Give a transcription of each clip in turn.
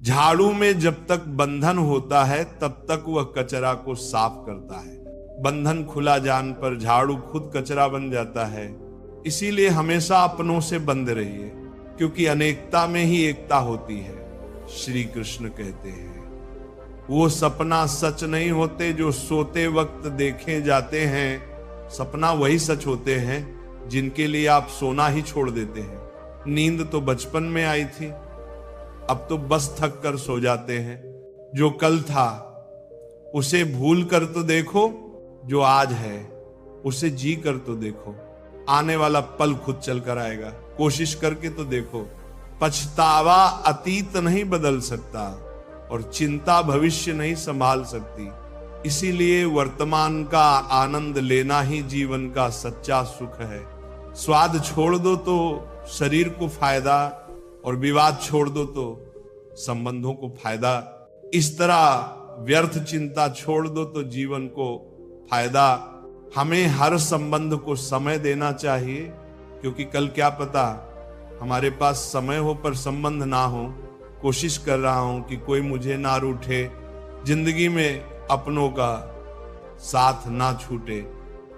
झाड़ू में जब तक बंधन होता है तब तक वह कचरा को साफ करता है। बंधन खुला जान पर झाड़ू खुद कचरा बन जाता है। इसीलिए हमेशा अपनों से बंध रहिए, क्योंकि अनेकता में ही एकता होती है। श्री कृष्ण कहते हैं, वो सपना सच नहीं होते जो सोते वक्त देखे जाते हैं। सपना वही सच होते हैं जिनके लिए आप सोना ही छोड़ देते हैं। नींद तो बचपन में आई थी, अब तो बस थक कर सो जाते हैं। जो कल था उसे भूल कर तो देखो, जो आज है उसे जी कर तो देखो। आने वाला पल खुद चल कर आएगा, कोशिश करके तो देखो। पछतावा अतीत नहीं बदल सकता और चिंता भविष्य नहीं संभाल सकती। इसीलिए वर्तमान का आनंद लेना ही जीवन का सच्चा सुख है। स्वाद छोड़ दो तो शरीर को फायदा, और विवाद छोड़ दो तो संबंधों को फायदा। इस तरह व्यर्थ चिंता छोड़ दो तो जीवन को फायदा। हमें हर संबंध को समय देना चाहिए, क्योंकि कल क्या पता हमारे पास समय हो पर संबंध ना हो। कोशिश कर रहा हूं कि कोई मुझे ना रूठे, जिंदगी में अपनों का साथ ना छूटे।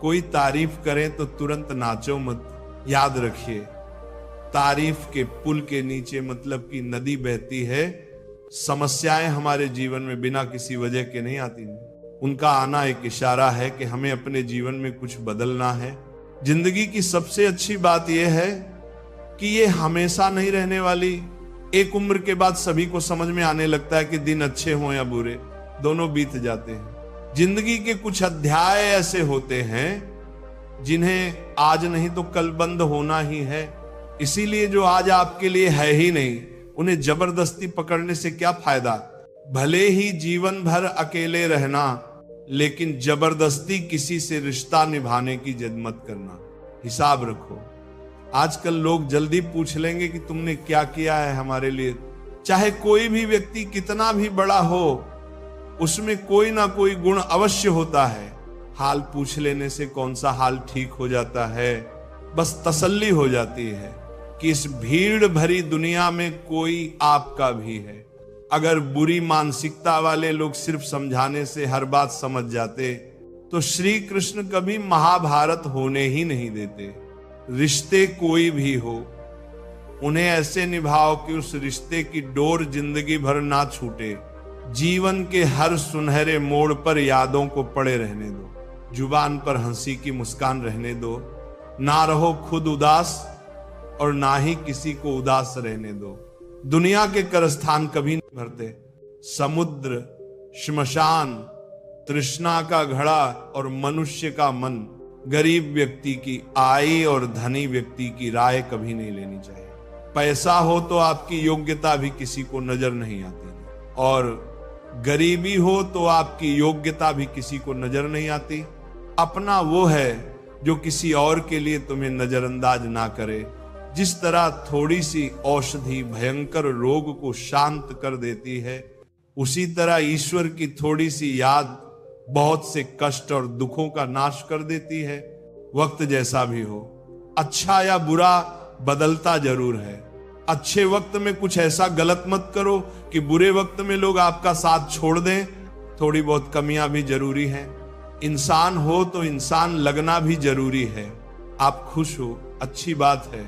कोई तारीफ करे तो तुरंत नाचो मत। याद रखिए, तारीफ के पुल के नीचे मतलब कि नदी बहती है। समस्याएं हमारे जीवन में बिना किसी वजह के नहीं आती, उनका आना एक इशारा है कि हमें अपने जीवन में कुछ बदलना है। जिंदगी की सबसे अच्छी बात यह है कि ये हमेशा नहीं रहने वाली। एक उम्र के बाद सभी को समझ में आने लगता है कि दिन अच्छे हों या बुरे, दोनों बीत जाते हैं। जिंदगी के कुछ अध्याय ऐसे होते हैं जिन्हें आज नहीं तो कल बंद होना ही है। इसीलिए जो आज आपके लिए है ही नहीं, उन्हें जबरदस्ती पकड़ने से क्या फायदा। भले ही जीवन भर अकेले रहना, लेकिन जबरदस्ती किसी से रिश्ता निभाने की जिद मत करना। हिसाब रखो। आजकल लोग जल्दी पूछ लेंगे कि तुमने क्या किया है हमारे लिए। चाहे कोई भी व्यक्ति कितना भी बड़ा हो, उसमें कोई ना कोई गुण अवश्य होता है। हाल पूछ लेने से कौन सा हाल ठीक हो जाता है। बस तसल्ली हो जाती है कि इस भीड़ भरी दुनिया में कोई आपका भी है। अगर बुरी मानसिकता वाले लोग सिर्फ समझाने से हर बात समझ जाते तो श्री कृष्ण कभी महाभारत होने ही नहीं देते। रिश्ते कोई भी हो, उन्हें ऐसे निभाओ कि उस रिश्ते की डोर जिंदगी भर ना छूटे। जीवन के हर सुनहरे मोड़ पर यादों को पड़े रहने दो। जुबान पर हंसी की मुस्कान रहने दो। ना रहो खुद उदास और ना ही किसी को उदास रहने दो। दुनिया के करस्थान कभी नहीं भरते। समुद्र, श्मशान, तृष्णा का घड़ा और मनुष्य का मन। गरीब व्यक्ति की आय और धनी व्यक्ति की राय कभी नहीं लेनी चाहिए। पैसा हो तो आपकी योग्यता भी किसी को नजर नहीं आती, और गरीबी हो तो आपकी योग्यता भी किसी को नजर नहीं आती। अपना वो है जो किसी और के लिए तुम्हें नजरअंदाज ना करे। जिस तरह थोड़ी सी औषधि भयंकर रोग को शांत कर देती है, उसी तरह ईश्वर की थोड़ी सी याद बहुत से कष्ट और दुखों का नाश कर देती है। वक्त जैसा भी हो, अच्छा या बुरा बदलता जरूर है। अच्छे वक्त में कुछ ऐसा गलत मत करो कि बुरे वक्त में लोग आपका साथ छोड़ दें। थोड़ी बहुत कमियां भी जरूरी हैं। इंसान हो तो इंसान लगना भी जरूरी है। आप खुश हो, अच्छी बात है।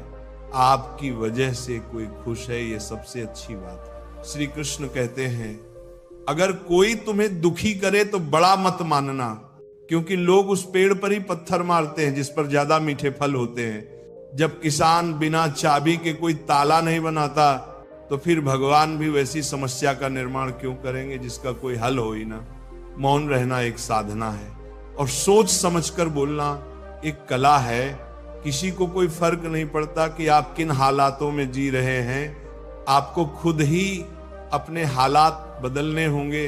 आपकी वजह से कोई खुश है, ये सबसे अच्छी बात है। श्री कृष्ण कहते हैं, अगर कोई तुम्हें दुखी करे तो बड़ा मत मानना, क्योंकि लोग उस पेड़ पर ही पत्थर मारते हैं जिस पर ज्यादा मीठे फल होते हैं। जब किसान बिना चाबी के कोई ताला नहीं बनाता, तो फिर भगवान भी वैसी समस्या का निर्माण क्यों करेंगे जिसका कोई हल हो ही ना। मौन रहना एक साधना है, और सोच समझकर बोलना एक कला है। किसी को कोई फर्क नहीं पड़ता कि आप किन हालातों में जी रहे हैं। आपको खुद ही अपने हालात बदलने होंगे।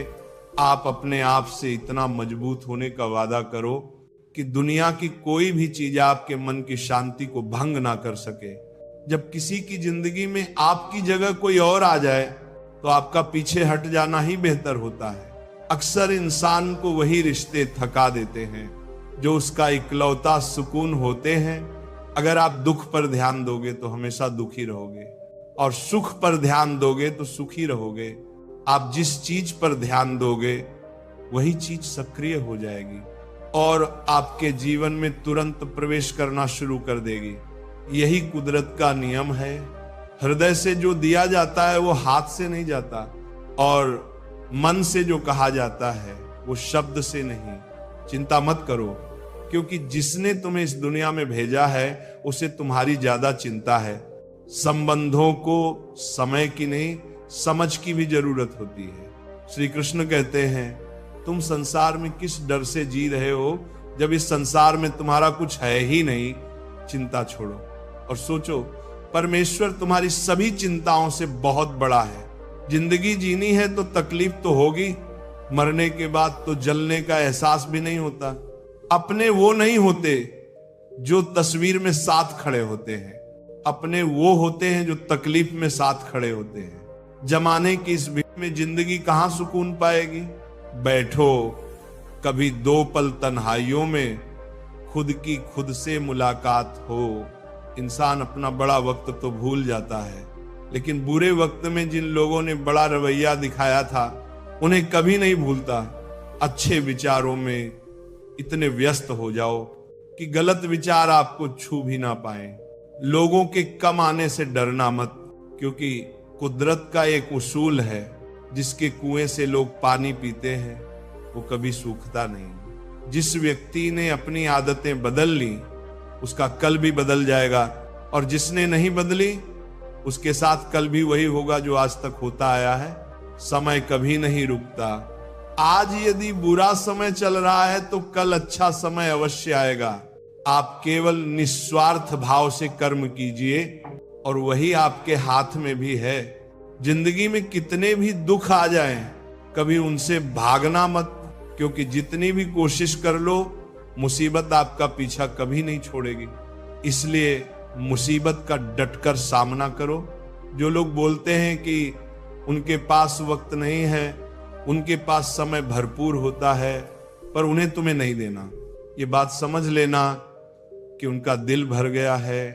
आप अपने आप से इतना मजबूत होने का वादा करो कि दुनिया की कोई भी चीज आपके मन की शांति को भंग ना कर सके। जब किसी की जिंदगी में आपकी जगह कोई और आ जाए तो आपका पीछे हट जाना ही बेहतर होता है। अक्सर इंसान को वही रिश्ते थका देते हैं जो उसका इकलौता सुकून होते हैं। अगर आप दुख पर ध्यान दोगे तो हमेशा दुखी रहोगे, और सुख पर ध्यान दोगे तो सुखी रहोगे। आप जिस चीज पर ध्यान दोगे वही चीज सक्रिय हो जाएगी और आपके जीवन में तुरंत प्रवेश करना शुरू कर देगी। यही कुदरत का नियम है। हृदय से जो दिया जाता है वो हाथ से नहीं जाता, और मन से जो कहा जाता है वो शब्द से नहीं। चिंता मत करो, क्योंकि जिसने तुम्हें इस दुनिया में भेजा है उसे तुम्हारी ज्यादा चिंता है। संबंधों को समय की नहीं, समझ की भी जरूरत होती है। श्री कृष्ण कहते हैं, तुम संसार में किस डर से जी रहे हो जब इस संसार में तुम्हारा कुछ है ही नहीं। चिंता छोड़ो और सोचो, परमेश्वर तुम्हारी सभी चिंताओं से बहुत बड़ा है। जिंदगी जीनी है तो तकलीफ तो होगी, मरने के बाद तो जलने का एहसास भी नहीं होता। अपने वो नहीं होते जो तस्वीर में साथ खड़े होते हैं, अपने वो होते हैं जो तकलीफ में साथ खड़े होते हैं। जमाने की इस भीड़ में जिंदगी कहां सुकून पाएगी। बैठो, कभी 2 पल तन्हाइयों में खुद की खुद से मुलाकात हो। इंसान अपना बड़ा वक्त तो भूल जाता है, लेकिन बुरे वक्त में जिन लोगों ने बड़ा रवैया दिखाया था उन्हें कभी नहीं भूलता। अच्छे विचारों में इतने व्यस्त हो जाओ कि गलत विचार आपको छू भी ना पाए। लोगों के कम आने से डरना मत, क्योंकि कुदरत का एक उसूल है, जिसके कुएं से लोग पानी पीते हैं वो कभी सूखता नहीं। जिस व्यक्ति ने अपनी आदतें बदल ली उसका कल भी बदल जाएगा, और जिसने नहीं बदली उसके साथ कल भी वही होगा जो आज तक होता आया है। समय कभी नहीं रुकता। आज यदि बुरा समय चल रहा है तो कल अच्छा समय अवश्य आएगा। आप केवल निस्वार्थ भाव से कर्म कीजिए और वही आपके हाथ में भी है। जिंदगी में कितने भी दुख आ जाएं, कभी उनसे भागना मत, क्योंकि जितनी भी कोशिश कर लो मुसीबत आपका पीछा कभी नहीं छोड़ेगी। इसलिए मुसीबत का डटकर सामना करो। जो लोग बोलते हैं कि उनके पास वक्त नहीं है, उनके पास समय भरपूर होता है, पर उन्हें तुम्हें नहीं देना, ये बात समझ लेना कि उनका दिल भर गया है।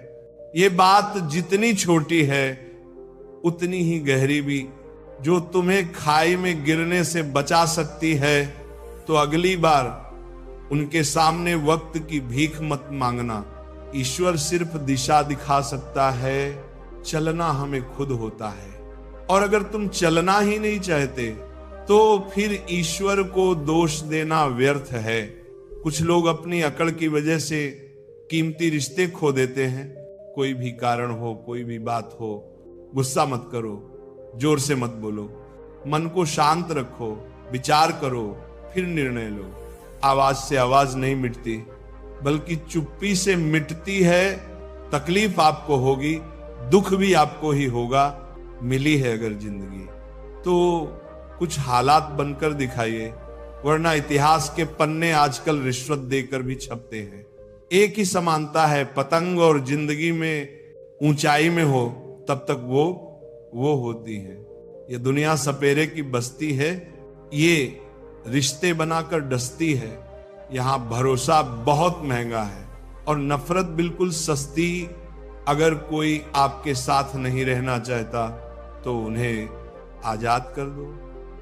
ये बात जितनी छोटी है उतनी ही गहरी भी। जो तुम्हें खाई में गिरने से बचा सकती है तो अगली बार उनके सामने वक्त की भीख मत मांगना। ईश्वर सिर्फ दिशा दिखा सकता है, चलना हमें खुद होता है। और अगर तुम चलना ही नहीं चाहते तो फिर ईश्वर को दोष देना व्यर्थ है। कुछ लोग अपनी अकड़ की वजह से कीमती रिश्ते खो देते हैं। कोई भी कारण हो, कोई भी बात हो, गुस्सा मत करो, जोर से मत बोलो, मन को शांत रखो, विचार करो, फिर निर्णय लो। आवाज से आवाज नहीं मिटती, बल्कि चुप्पी से मिटती है। तकलीफ आपको होगी, दुख भी आपको ही होगा। मिली है अगर जिंदगी तो कुछ हालात बनकर दिखाइए, वरना इतिहास के पन्ने आजकल रिश्वत देकर भी छपते हैं। एक ही समानता है, पतंग और जिंदगी में ऊंचाई में हो तब तक वो होती है। ये दुनिया सपेरे की बस्ती है, ये रिश्ते बनाकर डसती है। यहाँ भरोसा बहुत महंगा है और नफरत बिल्कुल सस्ती। अगर कोई आपके साथ नहीं रहना चाहता तो उन्हें आजाद कर दो।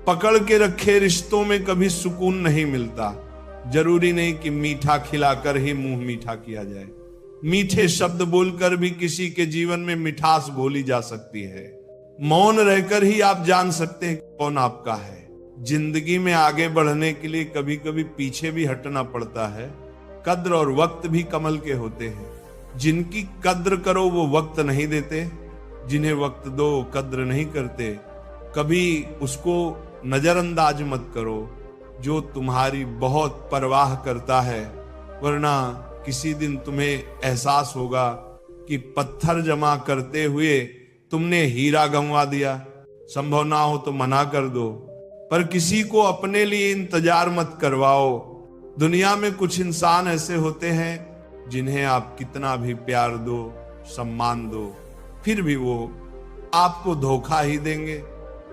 पकड़ के रखे रिश्तों में कभी सुकून नहीं मिलता। जरूरी नहीं कि मीठा खिलाकर ही मुंह मीठा किया जाए। मीठे शब्द बोलकर भी किसी के जीवन में मिठास घोली जा सकती है। मौन रहकर ही आप जान सकते हैं कौन आपका है। जिंदगी में आगे बढ़ने के लिए कभी कभी पीछे भी हटना पड़ता है। कद्र और वक्त भी कमल के होते हैं। जिनकी कद्र करो वो वक्त नहीं देते, जिन्हें वक्त दो कद्र नहीं करते। कभी उसको नजरअंदाज मत करो जो तुम्हारी बहुत परवाह करता है, वरना किसी दिन तुम्हें एहसास होगा कि पत्थर जमा करते हुए तुमने हीरा गंवा दिया। संभव ना हो तो मना कर दो, पर किसी को अपने लिए इंतजार मत करवाओ। दुनिया में कुछ इंसान ऐसे होते हैं जिन्हें आप कितना भी प्यार दो, सम्मान दो, फिर भी वो आपको धोखा ही देंगे,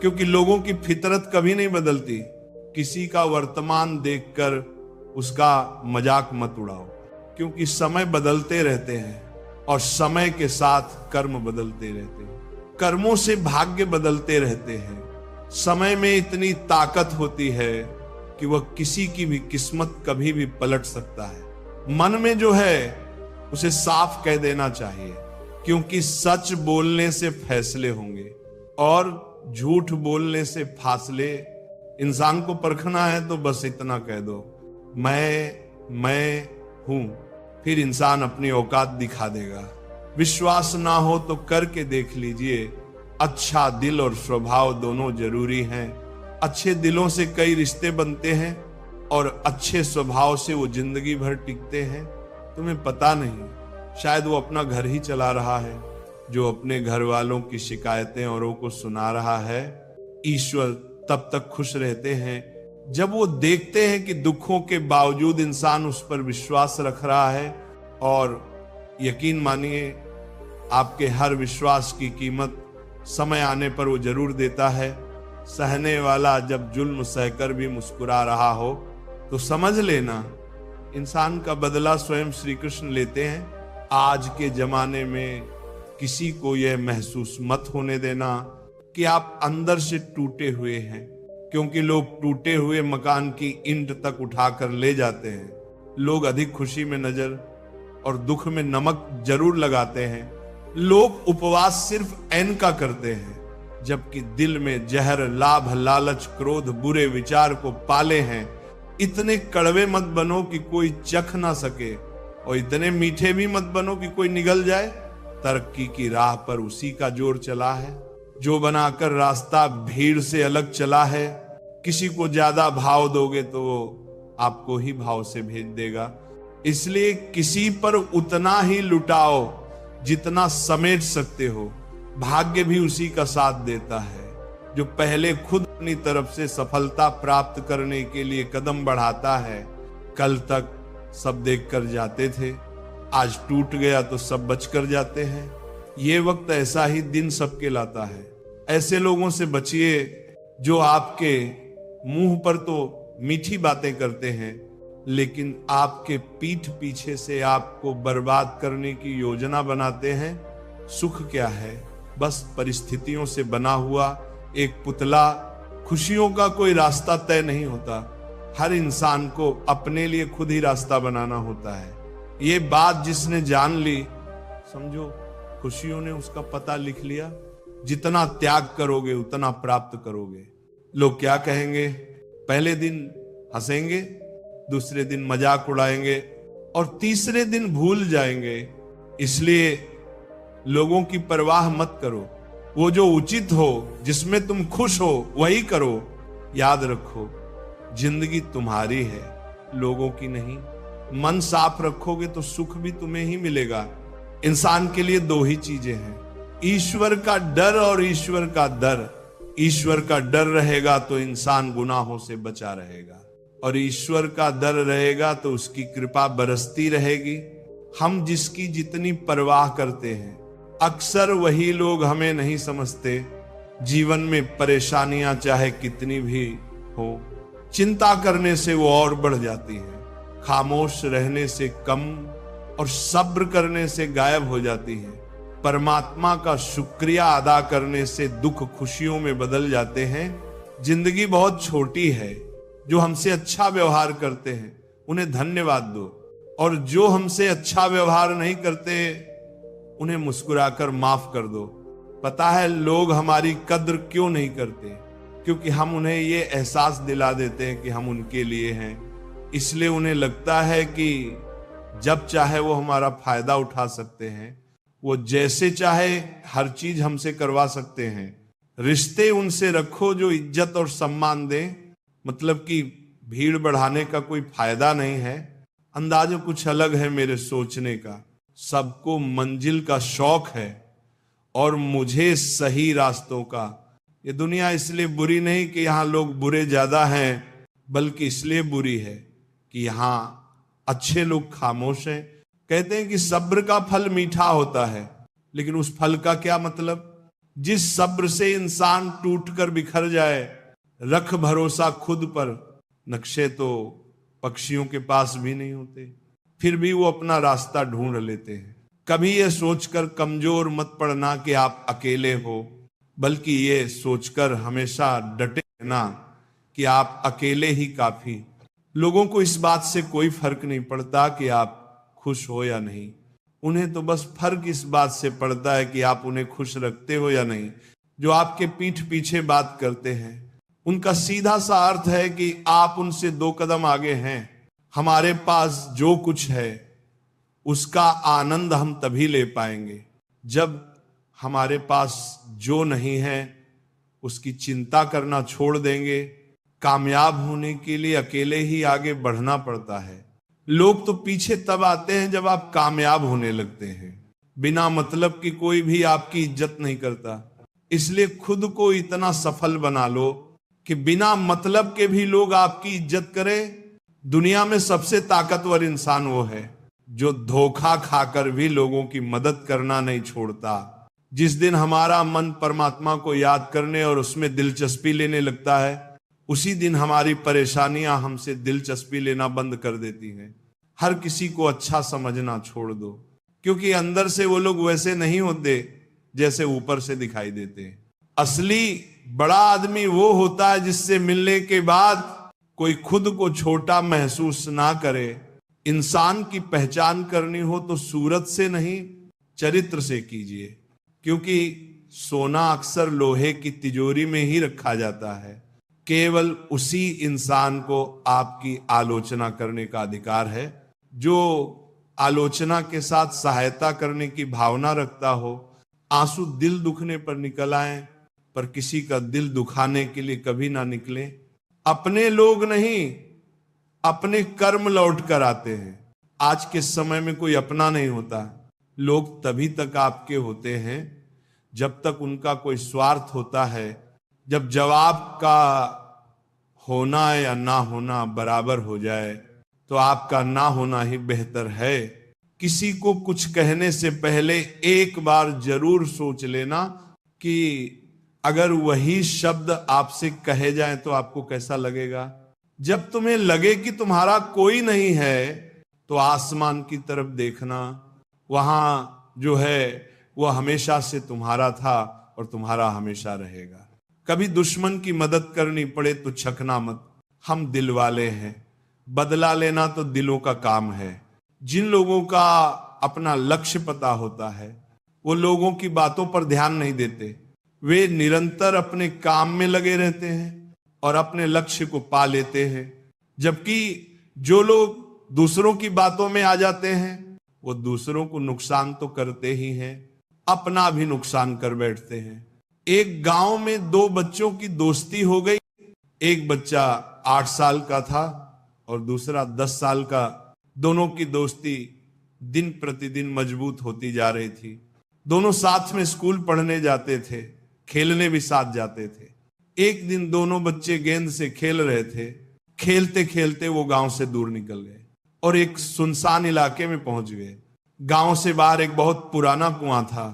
क्योंकि लोगों की फितरत कभी नहीं बदलती। किसी का वर्तमान देखकर उसका मजाक मत उड़ाओ, क्योंकि समय बदलते रहते हैं और समय के साथ कर्म बदलते रहते हैं। कर्मों से भाग्य बदलते रहते हैं। समय में इतनी ताकत होती है कि वह किसी की भी किस्मत कभी भी पलट सकता है। मन में जो है उसे साफ कह देना चाहिए, क्योंकि सच बोलने से फैसले होंगे और झूठ बोलने से फासले। इंसान को परखना है तो बस इतना कह दो, मैं हूं, फिर इंसान अपनी औकात दिखा देगा। विश्वास ना हो तो करके देख लीजिए। अच्छा दिल और स्वभाव दोनों जरूरी हैं। अच्छे दिलों से कई रिश्ते बनते हैं और अच्छे स्वभाव से वो जिंदगी भर टिकते हैं। तुम्हें पता नहीं, शायद वो अपना घर ही चला रहा है, जो अपने घर वालों की शिकायतें औरों को सुना रहा है। ईश्वर तब तक खुश रहते हैं जब वो देखते हैं कि दुखों के बावजूद इंसान उस पर विश्वास रख रहा है। और यकीन मानिए, आपके हर विश्वास की कीमत समय आने पर वो जरूर देता है। सहने वाला जब जुल्म सहकर भी मुस्कुरा रहा हो तो समझ लेना इंसान का बदला स्वयं श्री कृष्ण लेते हैं। आज के जमाने में किसी को यह महसूस मत होने देना कि आप अंदर से टूटे हुए हैं, क्योंकि लोग टूटे हुए मकान की ईंट तक उठाकर ले जाते हैं। लोग अधिक खुशी में नजर और दुख में नमक जरूर लगाते हैं। लोग उपवास सिर्फ ऐन का करते हैं, जबकि दिल में जहर, लाभ, लालच, क्रोध, बुरे विचार को पाले हैं। इतने कड़वे मत बनो कि कोई चख ना सके और इतने मीठे भी मत बनो कि कोई निगल जाए। तरक्की की राह पर उसी का जोर चला है जो बनाकर रास्ता भीड़ से अलग चला है। किसी को ज्यादा भाव दोगे तो वो आपको ही भाव से भेज देगा। इसलिए किसी पर उतना ही लुटाओ जितना समेट सकते हो। भाग्य भी उसी का साथ देता है जो पहले खुद अपनी तरफ से सफलता प्राप्त करने के लिए कदम बढ़ाता है। कल तक सब देख कर जाते थे, आज टूट गया तो सब बच कर जाते हैं। ये वक्त ऐसा ही दिन सबके लाता है। ऐसे लोगों से बचिए जो आपके मुंह पर तो मीठी बातें करते हैं, लेकिन आपके पीठ पीछे से आपको बर्बाद करने की योजना बनाते हैं। सुख क्या है? बस परिस्थितियों से बना हुआ एक पुतला। खुशियों का कोई रास्ता तय नहीं होता। हर इंसान को अपने लिए खुद ही रास्ता बनाना होता है। ये बात जिसने जान ली, समझो खुशियों ने उसका पता लिख लिया। जितना त्याग करोगे उतना प्राप्त करोगे। लोग क्या कहेंगे? पहले दिन हंसेंगे, दूसरे दिन मजाक उड़ाएंगे और तीसरे दिन भूल जाएंगे। इसलिए लोगों की परवाह मत करो। वो जो उचित हो, जिसमें तुम खुश हो, वही करो। याद रखो, जिंदगी तुम्हारी है, लोगों की नहीं। मन साफ रखोगे तो सुख भी तुम्हें ही मिलेगा। इंसान के लिए दो ही चीजें हैं, ईश्वर का डर और ईश्वर का दर। ईश्वर का डर रहेगा तो इंसान गुनाहों से बचा रहेगा, और ईश्वर का डर रहेगा तो उसकी कृपा बरसती रहेगी। हम जिसकी जितनी परवाह करते हैं, अक्सर वही लोग हमें नहीं समझते। जीवन में परेशानियां चाहे कितनी भी हो, चिंता करने से वो और बढ़ जाती है। खामोश रहने से कम और सब्र करने से गायब हो जाती है। परमात्मा का शुक्रिया अदा करने से दुख खुशियों में बदल जाते हैं। जिंदगी बहुत छोटी है। जो हमसे अच्छा व्यवहार करते हैं उन्हें धन्यवाद दो, और जो हमसे अच्छा व्यवहार नहीं करते उन्हें मुस्कुराकर माफ कर दो। पता है लोग हमारी कद्र क्यों नहीं करते? क्योंकि हम उन्हें ये एहसास दिला देते हैं कि हम उनके लिए हैं। इसलिए उन्हें लगता है कि जब चाहे वो हमारा फायदा उठा सकते हैं। वो जैसे चाहे हर चीज हमसे करवा सकते हैं। रिश्ते उनसे रखो जो इज्जत और सम्मान दें। मतलब कि भीड़ बढ़ाने का कोई फायदा नहीं है। अंदाजा कुछ अलग है मेरे सोचने का। सबको मंजिल का शौक है और मुझे सही रास्तों का। ये दुनिया इसलिए बुरी नहीं कि यहाँ लोग बुरे ज्यादा हैं, बल्कि इसलिए बुरी है कि यहाँ अच्छे लोग खामोश हैं। कहते हैं कि सब्र का फल मीठा होता है, लेकिन उस फल का क्या मतलब? जिस सब्र से इंसान टूटकर बिखर जाए, रख भरोसा खुद पर। नक्शे तो पक्षियों के पास भी नहीं होते, फिर भी वो अपना रास्ता ढूंढ लेते हैं। कभी ये सोचकर कमजोर मत पड़ना कि आप अकेले हो। बल्कि ये सोचकर हमेशा डटे रहना कि आप अकेले ही काफी। लोगों को इस बात से कोई फर्क नहीं पड़ता कि आप खुश हो या नहीं, उन्हें तो बस फर्क इस बात से पड़ता है कि आप उन्हें खुश रखते हो या नहीं। जो आपके पीठ पीछे बात करते हैं उनका सीधा सा अर्थ है कि आप उनसे 2 कदम आगे हैं। हमारे पास जो कुछ है उसका आनंद हम तभी ले पाएंगे जब हमारे पास जो नहीं है उसकी चिंता करना छोड़ देंगे। कामयाब होने के लिए अकेले ही आगे बढ़ना पड़ता है। लोग तो पीछे तब आते हैं जब आप कामयाब होने लगते हैं। बिना मतलब की कोई भी आपकी इज्जत नहीं करता। इसलिए खुद को इतना सफल बना लो कि बिना मतलब के भी लोग आपकी इज्जत करें। दुनिया में सबसे ताकतवर इंसान वो है जो धोखा खाकर भी लोगों की मदद करना नहीं छोड़ता। जिस दिन हमारा मन परमात्मा को याद करने और उसमें दिलचस्पी लेने लगता है, उसी दिन हमारी परेशानियां हमसे दिलचस्पी लेना बंद कर देती हैं। हर किसी को अच्छा समझना छोड़ दो, क्योंकि अंदर से वो लोग वैसे नहीं होते जैसे ऊपर से दिखाई देते हैं। असली बड़ा आदमी वो होता है जिससे मिलने के बाद कोई खुद को छोटा महसूस ना करे। इंसान की पहचान करनी हो तो सूरत से नहीं, चरित्र से कीजिए, क्योंकि सोना अक्सर लोहे की तिजोरी में ही रखा जाता है। केवल उसी इंसान को आपकी आलोचना करने का अधिकार है जो आलोचना के साथ सहायता करने की भावना रखता हो। आंसू दिल दुखने पर निकल आए, पर किसी का दिल दुखाने के लिए कभी ना निकले। अपने लोग नहीं, अपने कर्म लौट कर आते हैं। आज के समय में कोई अपना नहीं होता। लोग तभी तक आपके होते हैं जब तक उनका कोई स्वार्थ होता है। जब जवाब का होना या ना होना बराबर हो जाए तो आपका ना होना ही बेहतर है। किसी को कुछ कहने से पहले एक बार जरूर सोच लेना कि अगर वही शब्द आपसे कहे जाए तो आपको कैसा लगेगा। जब तुम्हें लगे कि तुम्हारा कोई नहीं है तो आसमान की तरफ देखना, वहां जो है वो हमेशा से तुम्हारा था और तुम्हारा हमेशा रहेगा। कभी दुश्मन की मदद करनी पड़े तो छकना मत। हम दिल वाले हैं, बदला लेना तो दिलों का काम है। जिन लोगों का अपना लक्ष्य पता होता है वो लोगों की बातों पर ध्यान नहीं देते। वे निरंतर अपने काम में लगे रहते हैं और अपने लक्ष्य को पा लेते हैं। जबकि जो लोग दूसरों की बातों में आ जाते हैं वो दूसरों को नुकसान तो करते ही हैं, अपना भी नुकसान कर बैठते हैं। एक गांव में 2 बच्चों की दोस्ती हो गई। एक बच्चा 8 साल का था और दूसरा 10 साल का। दोनों की दोस्ती दिन प्रतिदिन मजबूत होती जा रही थी। दोनों साथ में स्कूल पढ़ने जाते थे, खेलने भी साथ जाते थे। एक दिन दोनों बच्चे गेंद से खेल रहे थे। खेलते खेलते वो गांव से दूर निकल गए और एक सुनसान इलाके में पहुंच गए। गांव से बाहर एक बहुत पुराना कुआं था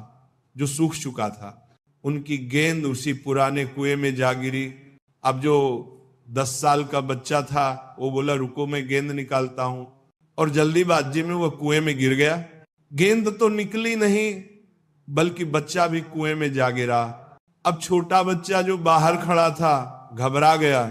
जो सूख चुका था। उनकी गेंद उसी पुराने कुएं में जा गिरी। अब जो 10 साल का बच्चा था वो बोला रुको मैं गेंद निकालता हूं, और जल्दीबाजी में वो कुएं में गिर गया। गेंद तो निकली नहीं बल्कि बच्चा भी कुएं में जा गिरा। अब छोटा बच्चा जो बाहर खड़ा था घबरा गया